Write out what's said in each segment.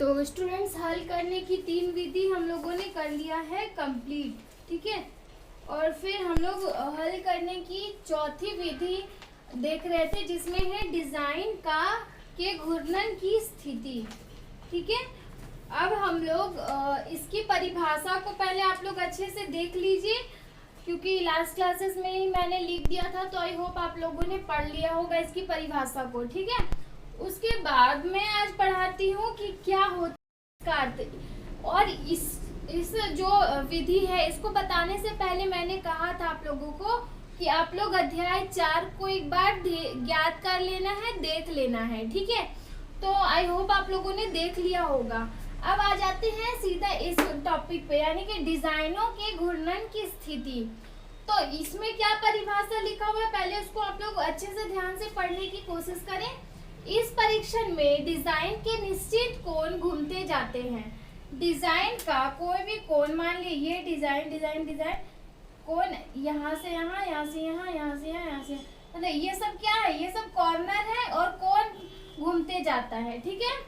तो स्टूडेंट्स, हल करने की 3 विधि हम लोगों ने कर लिया है कंप्लीट, ठीक है। और फिर हम लोग हल करने की चौथी विधि देख रहे थे, जिसमें है डिजाइन का के घूर्णन की स्थिति, ठीक है। अब हम लोग इसकी परिभाषा को पहले आप लोग अच्छे से देख लीजिए, क्योंकि लास्ट क्लासेस में ही मैंने लिख दिया था, तो आई होप आप लोगों ने पढ़ लिया होगा इसकी परिभाषा को, ठीक है। उसके बाद मैं आज पढ़ाती हूँ कि क्या होता है इसका अर्थ। और इस जो विधि है इसको बताने से पहले मैंने कहा था आप लोगों को कि आप लोग अध्याय 4 को एक बार ज्ञात कर लेना है, देख लेना है, ठीक है। तो आई होप आप लोगों ने देख लिया होगा। अब आ जाते हैं सीधा इस टॉपिक पे, यानी कि डिजाइनों के घूर्णन की स्थिति। तो इसमें क्या परिभाषा लिखा हुआ है, पहले उसको आप लोग अच्छे से ध्यान से पढ़ने की कोशिश करें। इस परीक्षण में डिजाइन के निश्चित कोण घूमते जाते हैं। डिजाइन का कोई भी कोण, मान लीजिए ये डिजाइन डिजाइन डिजाइन कोण यहाँ से यहाँ, यहाँ से यहाँ, यहाँ से यहाँ, यहाँ से, मतलब ये सब क्या है, ये सब कॉर्नर है और कोण घूमते जाता है, ठीक है।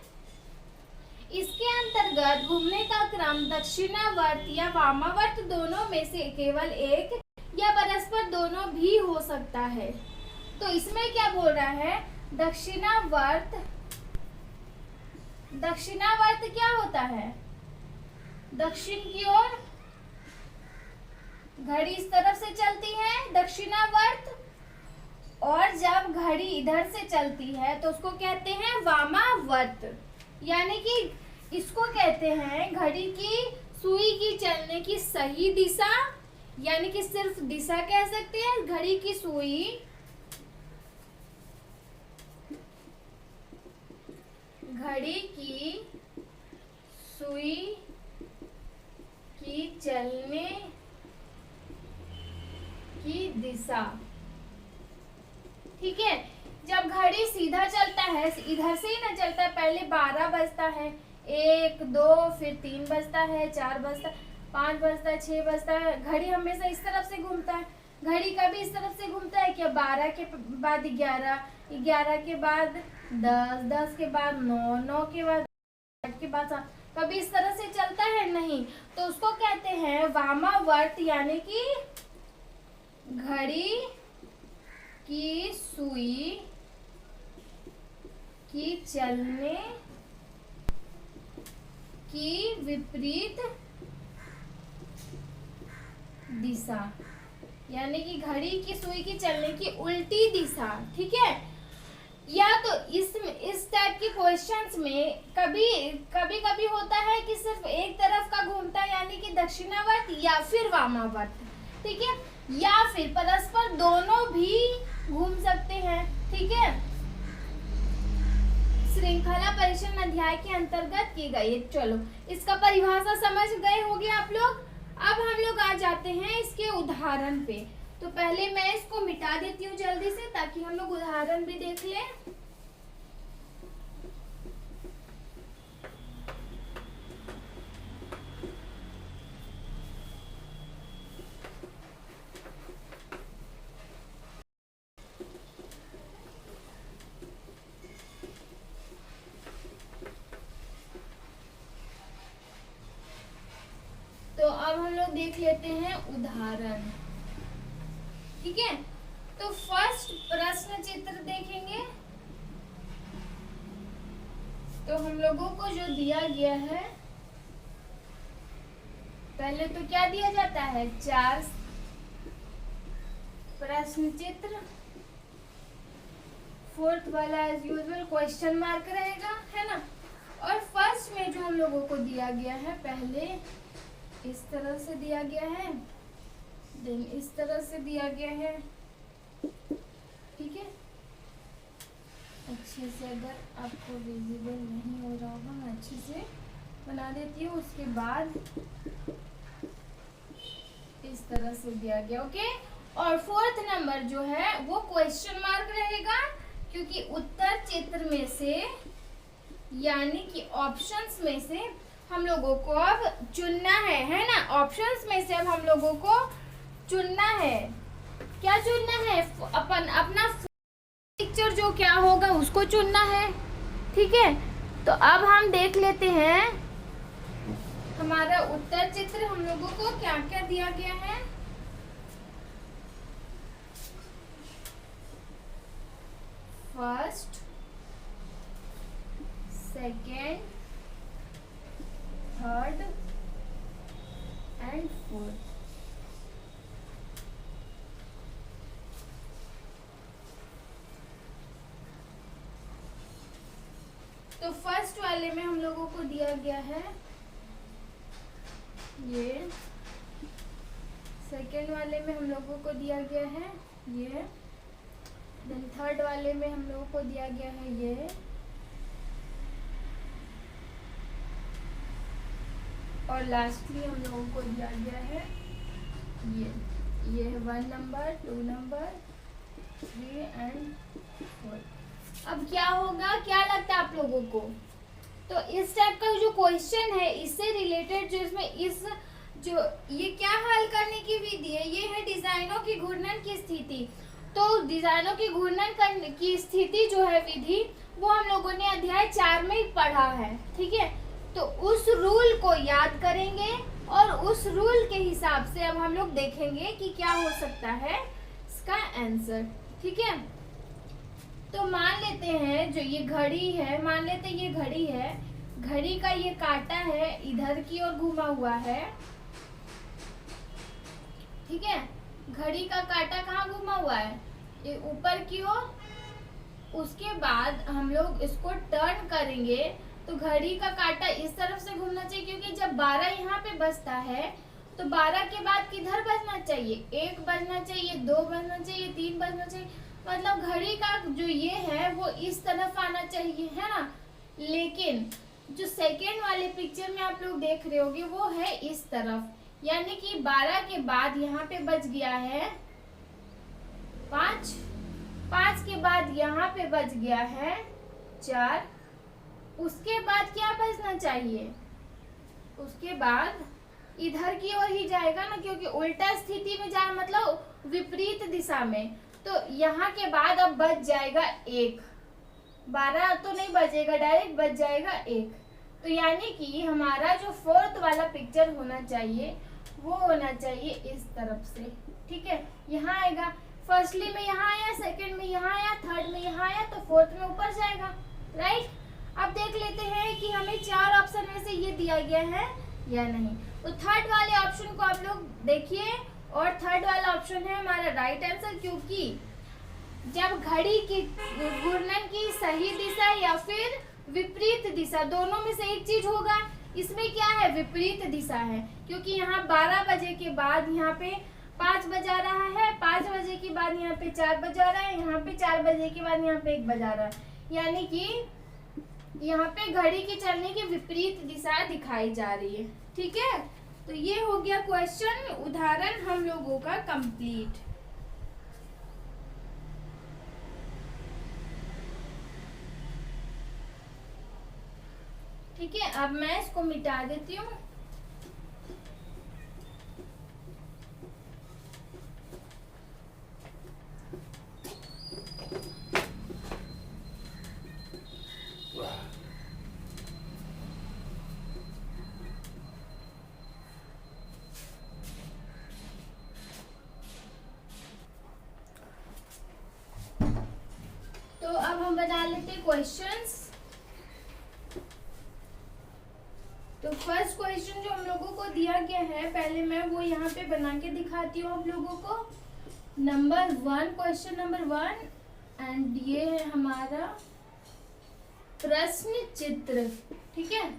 इसके अंतर्गत घूमने का क्रम दक्षिणावर्त या वामावर्त दोनों में से केवल एक या परस्पर दोनों भी हो सकता है। तो इसमें क्या बोल रहा है, दक्षिणावर्त। दक्षिणावर्त क्या होता है, दक्षिण की ओर घड़ी इस तरफ से चलती है दक्षिणावर्त, और जब घड़ी इधर से चलती है तो उसको कहते हैं वामावर्त। यानी कि इसको कहते हैं घड़ी की सुई की चलने की सही दिशा, यानी कि सिर्फ दिशा कह सकते हैं। घड़ी की सुई की चलने की दिशा, ठीक है। जब घड़ी सीधा चलता है, इधर से ही ना चलता है, पहले 12 बजता है, 1 2 फिर 3 बजता है, 4 बजता है, 5 बजता है, 6 बजता है। घड़ी हमेशा इस तरफ से घूमता है। घड़ी कभी इस तरफ से घूमता है क्या, 12 के बाद 11, 11 के बाद 10, 10 के बाद 9, 9 के बाद 8 के बाद 7, कभी इस तरह से चलता है नहीं। तो उसको कहते हैं वामावर्त, यानी कि घड़ी की सुई की चलने की विपरीत दिशा, यानी कि घड़ी की सुई की चलने की उल्टी दिशा, ठीक है। या तो इस टाइप के क्वेश्चंस में कभी होता है कि सिर्फ एक तरफ का घूमता है, यानी कि दक्षिणावर्त या फिर वामावर्त, ठीक है, या फिर परस्पर दोनों भी घूम सकते हैं, ठीक है। श्रृंखला परीक्षण अध्याय के अंतर्गत की गई। चलो इसका परिभाषा समझ गए होंगे आप लोग। अब हम लोग आ जाते हैं इसके उदाहरण पे। तो पहले मैं इसको मिटा देती हूँ जल्दी से, ताकि हम लोग उदाहरण भी देख लें। तो अब हम लोग देख लेते हैं उदाहरण, ठीक है। तो फर्स्ट प्रश्न चित्र देखेंगे। तो हम लोगों को जो दिया गया है, पहले तो क्या दिया जाता है, 4 प्रश्न चित्र। फोर्थ वाला एज यूजुअल क्वेश्चन मार्क रहेगा, है ना। और फर्स्ट में जो हम लोगों को दिया गया है, पहले इस तरह से दिया गया है, देन इस तरह से दिया गया है, ठीक है। अच्छे से, अगर आपको विजिबल नहीं हो रहा होगा, मैं अच्छे से बना देती हूँ। उसके बाद इस तरह से दिया गया, ओके। और फोर्थ नंबर जो है वो क्वेश्चन मार्क रहेगा, क्योंकि उत्तर चित्र में से, यानी कि ऑप्शंस में से हम लोगों को अब चुनना है ना। ऑप्शंस में से अब हम लोगों को चुनना है, क्या चुनना है, अपना पिक्चर जो क्या होगा उसको चुनना है, ठीक है। तो अब हम देख लेते हैं हमारा उत्तर चित्र हम लोगों को क्या क्या दिया गया है। First, second, third and fourth. तो फर्स्ट वाले में हम लोगों को दिया गया है ये, सेकेंड वाले में हम लोगों को दिया गया है ये, देन थर्ड वाले में हम लोगों को दिया गया है ये, और लास्टली हम लोगों को दिया गया है ये है 1 नंबर, 2 नंबर, 3 एंड 4। अब क्या होगा, क्या लगता है आप लोगों को? तो इस टाइप का जो क्वेश्चन है इससे रिलेटेड जो इसमें इस जो ये क्या हल करने की विधि है, ये है डिजाइनों की घूर्णन की स्थिति। तो डिजाइनों की घूर्णन करने की स्थिति जो है विधि, वो हम लोगों ने अध्याय 4 में ही पढ़ा है, ठीक है। तो उस रूल को याद करेंगे और उस रूल के हिसाब से अब हम लोग देखेंगे कि क्या हो सकता है इसका आंसर, ठीक है। तो मान लेते हैं जो ये घड़ी है, मान लेते हैं ये घड़ी है, घड़ी का ये कांटा है इधर की ओर घुमा हुआ है, ठीक है। घड़ी का कांटा कहाँ घुमा हुआ है? ये ऊपर की ओर। उसके बाद हम लोग इसको टर्न करेंगे तो घड़ी का कांटा इस तरफ से घूमना चाहिए, क्योंकि जब 12 यहाँ पे बजता है तो 12 के बाद किधर बजना चाहिए? 1 बजना चाहिए, 2 बजना चाहिए, 3 बजना चाहिए, मतलब घड़ी का जो ये है वो इस तरफ आना चाहिए, है ना। लेकिन जो सेकेंड वाले पिक्चर में आप लोग देख रहे होगे वो है इस तरफ, यानी कि 12 के बाद यहाँ पे बज गया है 5, 5 के बाद यहाँ पे बज गया है 4, उसके बाद क्या बजना चाहिए? उसके बाद इधर की ओर ही जाएगा ना, क्योंकि उल्टा स्थिति में जा मतलब विपरीत दिशा में। तो यहाँ के बाद अब बज जाएगा 1, 12 तो नहीं बजेगा, डायरेक्ट बज जाएगा 1। तो यानी कि हमारा जो फोर्थ वाला पिक्चर होना चाहिए वो होना चाहिए इस तरफ से, ठीक है। यहाँ आएगा, फर्स्टली में यहाँ आया, सेकंड में यहाँ आया, थर्ड में यहाँ आया, तो फोर्थ में ऊपर जाएगा, राइट। अब देख लेते हैं कि हमें 4 ऑप्शन में से ये दिया गया है या नहीं। तो थर्ड वाले ऑप्शन को आप लोग देखिए, और थर्ड वाला ऑप्शन है हमारा राइट आंसर, क्योंकि जब घड़ी की घूर्णन की सही दिशा या फिर विपरीत दिशा, दोनों में से एक चीज होगा। इसमें क्या है? विपरीत दिशा है, क्योंकि यहाँ 12 बजे के बाद यहाँ पे 5 बजा रहा है, 5 बजे के बाद यहाँ पे 4 बजा रहा है, यहाँ पे 4 बजे के बाद यहाँ पे 1 बजा रहा है, यानी कि यहाँ पे घड़ी के चलने की विपरीत दिशा दिखाई जा रही है, ठीक है। तो ये हो गया क्वेश्चन उदाहरण हम लोगों का कंप्लीट। ठीक है, अब मैं इसको मिटा देती हूँ। तो अब हम बना लेते हैं क्वेश्चंस। तो फर्स्ट क्वेश्चन जो हम लोगों को दिया गया है, पहले मैं वो यहाँ पे बना के दिखाती हूँ आप लोगों को। नंबर 1, क्वेश्चन नंबर 1, एंड ये है हमारा प्रश्न चित्र, ठीक है।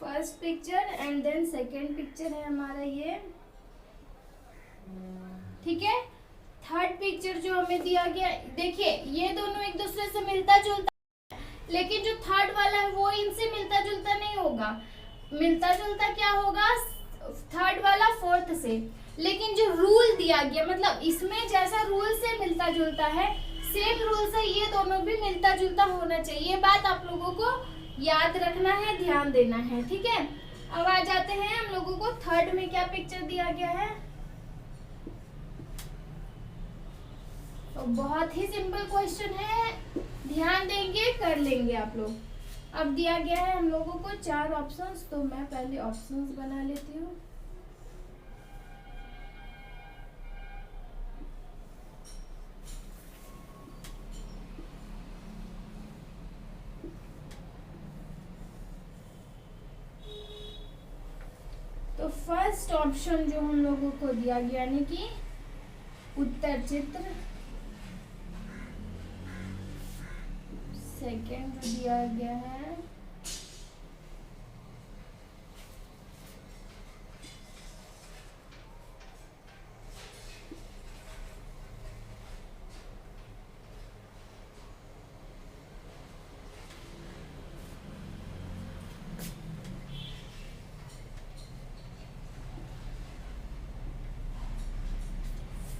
First picture and then second picture है हमारा ये, ठीक है। थर्ड पिक्चर जो हमें दिया गया, देखिए ये दोनों एक दूसरे से मिलता जुलता, लेकिन जो थर्ड वाला है वो इनसे मिलता जुलता नहीं होगा। मिलता जुलता क्या होगा, थर्ड वाला फोर्थ से, लेकिन जो रूल दिया गया मतलब इसमें जैसा रूल से मिलता जुलता है, सेम रूल से ये दोनों भी मिलता जुलता होना चाहिए। ये बात आप लोगों को याद रखना है, ध्यान देना है, ठीक है। अब आ जाते हैं हम लोगों को थर्ड में क्या पिक्चर दिया गया है। तो बहुत ही सिंपल क्वेश्चन है, ध्यान देंगे कर लेंगे आप लोग। अब दिया गया है हम लोगों को 4 ऑप्शंस, तो मैं पहले ऑप्शंस बना लेती हूँ। तो फर्स्ट ऑप्शन जो हम लोगों को दिया गया यानी कि उत्तर चित्र, सेकेंड दिया गया है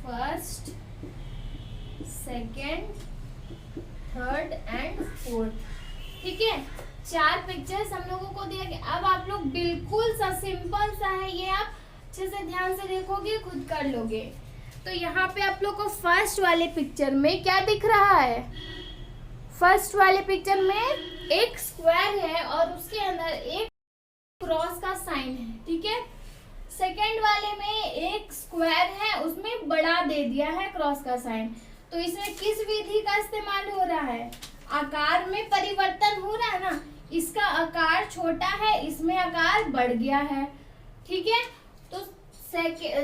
first, second, third and fourth, ठीक है। 4 पिक्चर्स हम लोगों को दिया गया। अब आप लोग बिल्कुल सा सिंपल सा है, ये आप अच्छे से ध्यान से देखोगे खुद कर लोगे। तो यहाँ पे आप लोग को फर्स्ट वाले पिक्चर में क्या दिख रहा है, फर्स्ट वाले पिक्चर में एक स्क्वायर है और उसके अंदर एक क्रॉस का साइन है, ठीक है। सेकेंड वाले में एक स्क्वायर है, उसमें बड़ा दे दिया है क्रॉस का साइन। तो इसमें किस विधि का इस्तेमाल हो रहा है, आकार में परिवर्तन हो रहा है ना, इसका आकार छोटा है, इसमें आकार बढ़ गया है, ठीक है। तो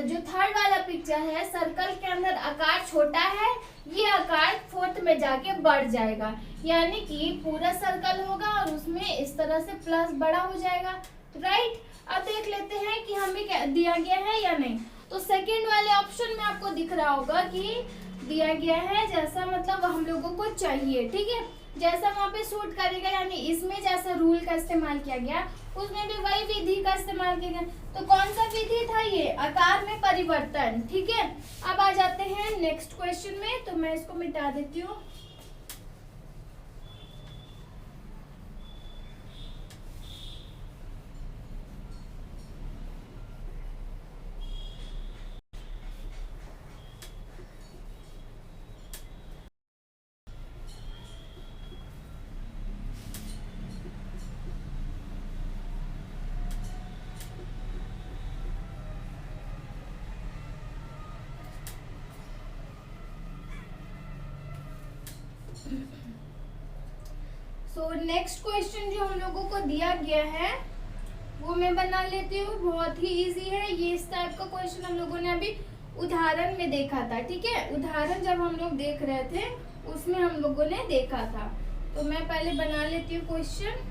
जो थर्ड वाला पिक्चर है, सर्कल के अंदर आकार छोटा है, ये आकार फोर्थ में जाके बढ़ जाएगा, यानी कि पूरा सर्कल होगा और उसमें इस तरह से प्लस बड़ा हो जाएगा, राइट। अब देख लेते हैं कि हमें क्या दिया गया है या नहीं। तो सेकेंड वाले ऑप्शन में आपको दिख रहा होगा कि दिया गया है जैसा मतलब हम लोगों को चाहिए, ठीक है, जैसा वहाँ पे सूट करेगा, यानी इसमें जैसा रूल का इस्तेमाल किया गया उसमें भी वही विधि का इस्तेमाल किया गया। तो कौन सा विधि था ये, आकार में परिवर्तन, ठीक है। अब आ जाते हैं नेक्स्ट क्वेश्चन में, तो मैं इसको मिटा देती हूँ। सो नेक्स्ट क्वेश्चन जो हम लोगों को दिया गया है वो मैं बना लेती हूँ, बहुत ही इजी है ये। इस टाइप का क्वेश्चन हम लोगों ने अभी उदाहरण में देखा था, ठीक है। उदाहरण जब हम लोग देख रहे थे उसमें हम लोगों ने देखा था। तो मैं पहले बना लेती हूँ क्वेश्चन।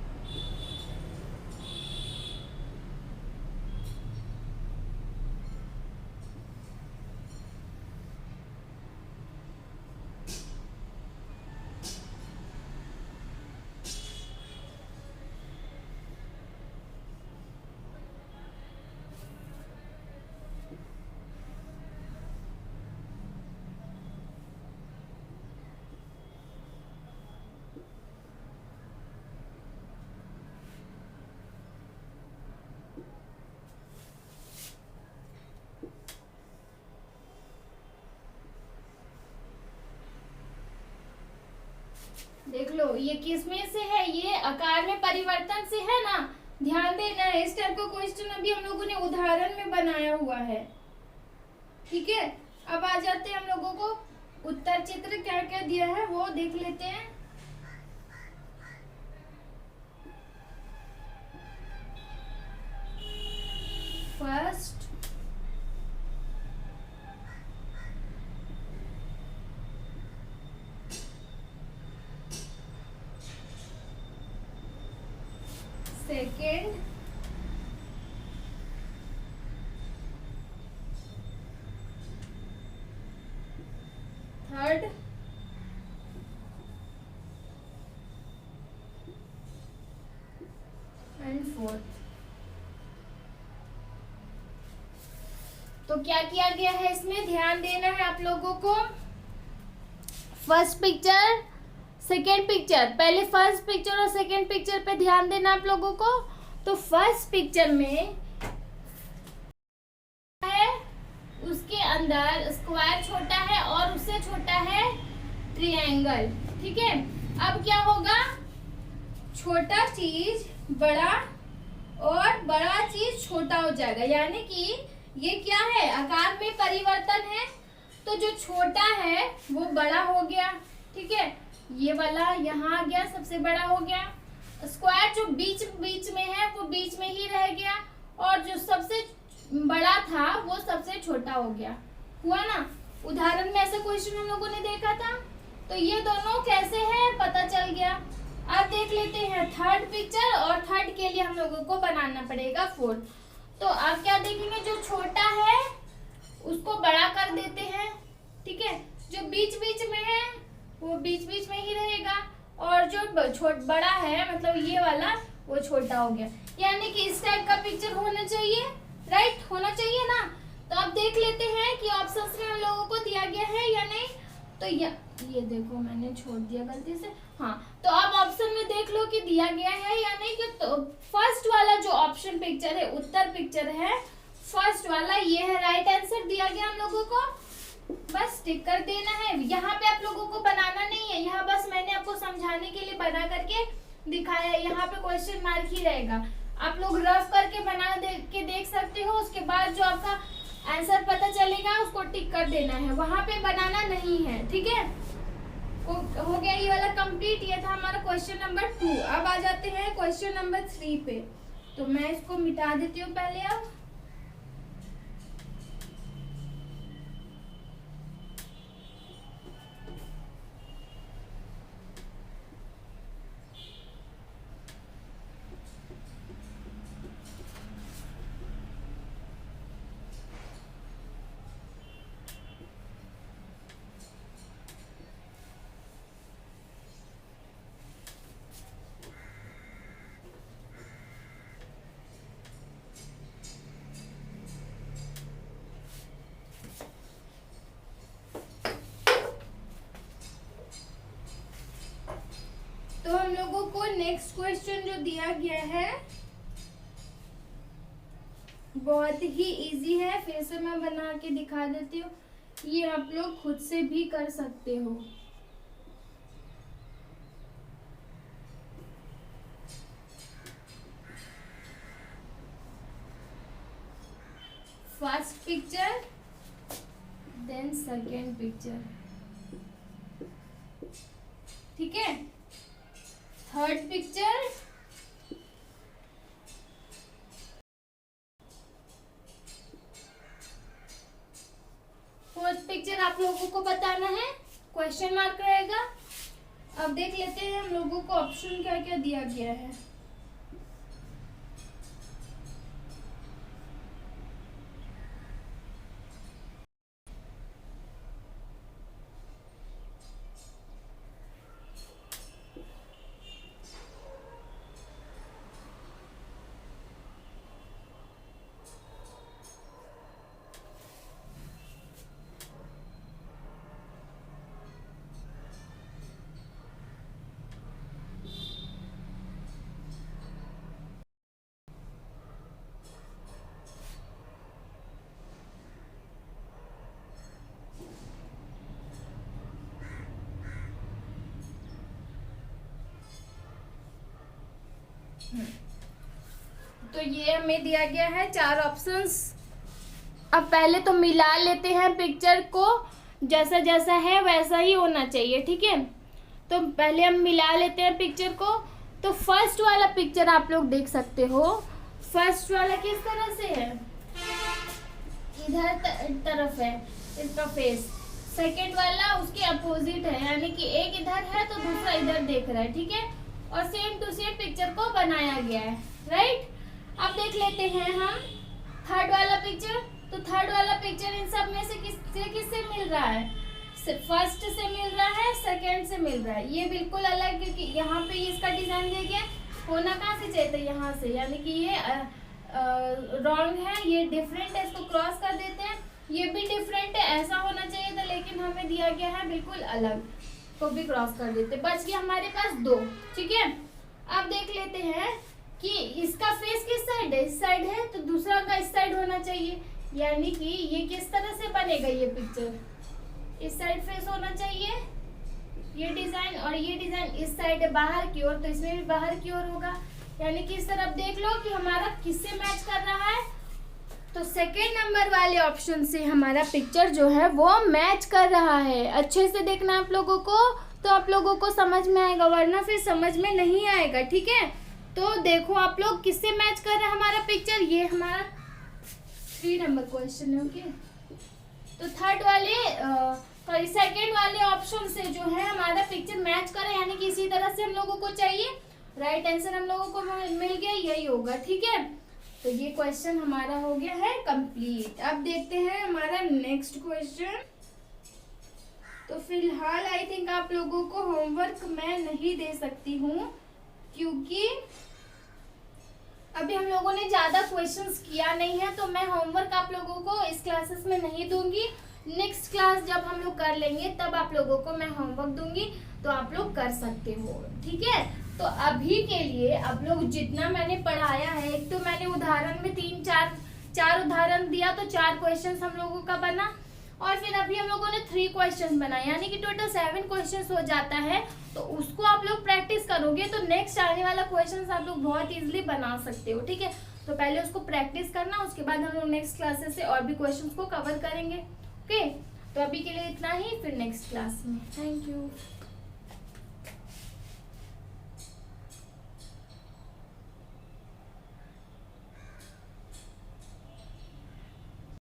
देख लो ये किसमें से है, ये आकार में परिवर्तन से है ना, ध्यान देना है। इस टाइप का क्वेश्चन अभी हम लोगों ने उदाहरण में बनाया हुआ है, ठीक है। अब आ जाते हैं हम लोगों को उत्तर चित्र क्या क्या दिया है वो देख लेते हैं। First, second, third and fourth, तो क्या किया गया है, इसमें ध्यान देना है आप लोगों को। फर्स्ट पिक्चर, सेकेंड पिक्चर, पहले फर्स्ट पिक्चर और सेकेंड पिक्चर पे ध्यान देना आप लोगों को। तो फर्स्ट पिक्चर में है, उसके अंदर स्क्वायर छोटा है और उससे छोटा है ट्रायंगल, ठीक है। अब क्या होगा, छोटा चीज बड़ा और बड़ा चीज छोटा हो जाएगा, यानी कि ये क्या है, आकार में परिवर्तन है। तो जो छोटा है वो बड़ा हो गया, ठीक है, ये वाला यहाँ आ गया, सबसे बड़ा हो गया। स्क्वायर जो बीच बीच में है वो बीच में ही रह गया, और जो सबसे बड़ा था वो सबसे छोटा हो गया। हुआ ना, उदाहरण में ऐसा क्वेश्चन हम लोगों ने देखा था। तो ये दोनों कैसे है पता चल गया। अब देख लेते हैं थर्ड पिक्चर, और थर्ड के लिए हम लोगों को बनाना पड़ेगा फोर्थ। तो अब क्या देखेंगे, जो छोटा है उसको बड़ा कर देते हैं, ठीक है, जो बीच बीच में है वो बीच बीच में ही रहेगा, और जो बड़ा है मतलब ये वाला वो छोटा हो गया। यानी कि इस टाइप का पिक्चर होना चाहिए, राइट, होना चाहिए ना। तो अब देख लेते हैं कि ऑप्शंस में हम लोगों को दिया गया है या नहीं। तो ये देखो मैंने छोड़ दिया गलती से, हाँ। तो अब ऑप्शन में देख लो कि दिया गया है या नहीं। कि तो फर्स्ट वाला जो ऑप्शन पिक्चर है, उत्तर पिक्चर है, फर्स्ट वाला ये है राइट आंसर दिया गया हम लोगों को। बस टिक कर देना है। यहाँ पे आप लोगों को बनाना नहीं है, यहाँ बस मैंने आपको समझाने के लिए बना करके दिखाया है। यहाँ पे क्वेश्चन मार्क ही रहेगा, आप लोग रफ करके बना के देख सकते हो। उसके बाद जो आपका आंसर पता चलेगा उसको टिक कर देना है, वहां पे बनाना नहीं है, ठीक है। हो गया ये वाला कंप्लीट। ये था हमारा क्वेश्चन नंबर 2। अब आ जाते हैं क्वेश्चन नंबर 3 पे। तो मैं इसको मिटा देती हूँ पहले। अब तो हम लोगों को नेक्स्ट क्वेश्चन जो दिया गया है बहुत ही इजी है। फिर से मैं बना के दिखा देती हूँ, ये आप लोग खुद से भी कर सकते हो। First picture then second picture, ठीक है। थर्ड पिक्चर, फोर्थ पिक्चर आप लोगों को बताना है, क्वेश्चन मार्क रहेगा। अब देख लेते हैं हम लोगों को ऑप्शन क्या क्या दिया गया है। तो ये हमें दिया गया है 4 ऑप्शंस। अब पहले तो मिला लेते हैं पिक्चर को, जैसा जैसा है वैसा ही होना चाहिए, ठीक है। तो पहले हम मिला लेते हैं पिक्चर को। तो फर्स्ट वाला पिक्चर आप लोग देख सकते हो, फर्स्ट वाला किस तरह से है, इधर तरफ है इसका फेस। सेकेंड वाला उसके अपोजिट है, यानी कि एक इधर है तो दूसरा इधर देख रहा है, ठीक है। और सेम टू सेम पिक्चर को बनाया गया है, राइट। अब देख लेते हैं हम थर्ड वाला पिक्चर। तो थर्ड वाला पिक्चर इन सब में से किससे मिल रहा है, फर्स्ट से मिल रहा है, सेकंड से मिल रहा है। ये बिल्कुल अलग, क्योंकि यहाँ पे इसका डिजाइन दे गया, होना कहाँ से चाहिए था, यहाँ से, यानी कि ये रॉन्ग है, ये डिफरेंट है, इसको क्रॉस कर देते हैं। ये भी डिफरेंट है, ऐसा होना चाहिए था लेकिन हमें दिया गया है बिल्कुल अलग, तो भी क्रॉस कर देते। बच गया हमारे पास 2। ठीक है, अब देख लेते हैं कि इसका फेस किस साइड है, इस साइड है, तो दूसरा का इस साइड होना चाहिए। यानी कि ये किस तरह से बनेगा, ये पिक्चर इस साइड फेस होना चाहिए ये डिजाइन, और ये डिजाइन इस साइड है बाहर की ओर, तो इसमें भी बाहर की ओर होगा। यानी कि इस तरफ देख लो कि हमारा किससे मैच कर रहा है, तो सेकेंड नंबर वाले ऑप्शन से हमारा पिक्चर जो है वो मैच कर रहा है। अच्छे से देखना आप लोगों को, तो आप लोगों को समझ में आएगा, वरना फिर समझ में नहीं आएगा। ठीक है, तो देखो आप लोग किससे मैच कर रहा है हमारा पिक्चर, ये हमारा 3 नंबर क्वेश्चन है। ओके, तो थर्ड वाले सॉरी सेकेंड वाले ऑप्शन से जो है हमारा पिक्चर मैच करे, यानी कि इसी तरह से हम लोगों को चाहिए। राइट आंसर हम लोगों को मिल गया, यही होगा। ठीक है, तो ये क्वेश्चन हमारा हो गया है कंप्लीट। अब देखते हैं हमारा नेक्स्ट क्वेश्चन। तो फिलहाल आई थिंक आप लोगों को होमवर्क मैं नहीं दे सकती हूँ, क्योंकि अभी हम लोगों ने ज्यादा क्वेश्चंस किया नहीं है, तो मैं होमवर्क आप लोगों को इस क्लासेस में नहीं दूंगी। नेक्स्ट क्लास जब हम लोग कर लेंगे तब आप लोगों को मैं होमवर्क दूंगी, तो आप लोग कर सकते हो। ठीक है, तो अभी के लिए आप लोग जितना मैंने पढ़ाया है, एक तो मैंने उदाहरण में 4 उदाहरण दिया, तो 4 क्वेश्चन हम लोगों का बना, और फिर अभी हम लोगों ने 3 क्वेश्चन बनाए, यानी कि टोटल 7 क्वेश्चन हो जाता है। तो उसको आप लोग प्रैक्टिस करोगे तो नेक्स्ट आने वाला क्वेश्चन आप लोग बहुत इजीली बना सकते हो। ठीक है, तो पहले उसको प्रैक्टिस करना, उसके बाद हम लोग नेक्स्ट क्लासेस से और भी क्वेश्चन को कवर करेंगे। ओके, तो अभी के लिए इतना ही, फिर नेक्स्ट क्लास में। Thank you.